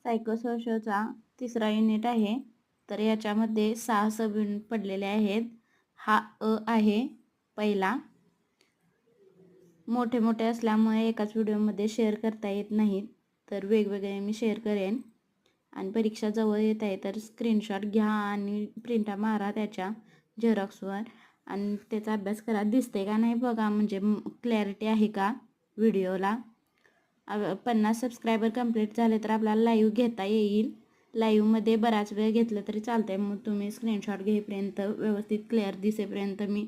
सायकोसोशलचा तिसरा युनिट आहे. तर याच्यामध्ये 6 सब युनिट पडलेले आहेत. हा आहे पहिला. मोठे मोठे असल्यामुळे एकाच व्हिडिओमध्ये शेअर करता येत नाहीत, तर वेगवेगळे मी शेअर करेन. आणि परीक्षा जवळ येत आहे तर स्क्रीनशॉट घ्या आणि प्रिंटा मारा त्याच्या झेरॉक्सवर आणि त्याचा अभ्यास करा. दिसते का नाही बघा, म्हणजे क्लॅरिटी आहे का व्हिडिओला. 50 सबस्क्रायबर कंप्लीट झाले तर आपल्याला लाईव्ह घेता येईल. लाईव्हमध्ये बराच वेळ घेतलं तरी चालतं आहे. मग तुम्ही स्क्रीनशॉट घेईपर्यंत व्यवस्थित क्लिअर दिसेपर्यंत मी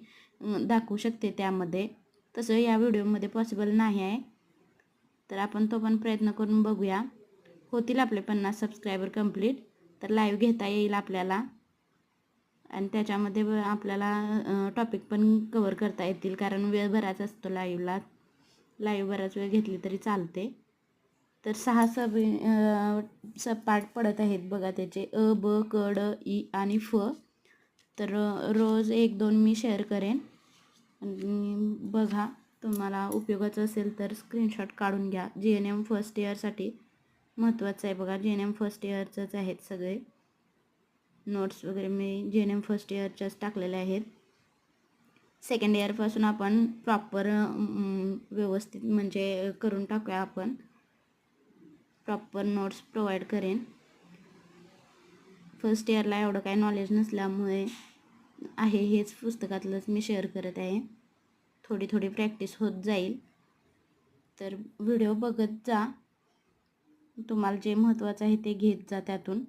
दाखवू शकते त्यामध्ये. तसं या व्हिडिओमध्ये पॉसिबल नाही आहे, तर आपण तो पण प्रयत्न करून बघूया. होतील आपले 50 सबस्क्रायबर कंप्लीट तर लाईव्ह घेता येईल आपल्याला आणि त्याच्यामध्ये आपल्याला टॉपिक पण कवर करता येतील, कारण वेळ बराच असतो लाईव्ह बराच वेळ घेतली तरी चालते. तर 6 सब पार्ट पडत आहेत बघा त्याचे, अ, ब, क, ड, ई आणि फ. तर रोज 1-2 मी शेअर करेन आणि बघा, तुम्हाला उपयोगाचं असेल तर स्क्रीनशॉट काढून घ्या. GNM फर्स्ट इयरसाठी महत्त्वाचं आहे बघा. GNM फर्स्ट इयरचंच आहेत सगळे नोट्स वगैरे, मी GNM फर्स्ट इयरच्याच टाकलेल्या आहेत. सेकंड इयरपासून आपण प्रॉपर व्यवस्थित म्हणजे करून टाकूया. आपण प्रॉपर नोट्स प्रोव्हाइड करेन. फर्स्ट इयरला एवढं काही नॉलेज नसल्यामुळे आहे हेच पुस्तकातलंच मी शेअर करत आहे. थोडी थोडी प्रॅक्टिस होत जाईल. तर व्हिडिओ बघत जा, तुम्हाला जे महत्त्वाचं आहे ते घेत जा त्यातून.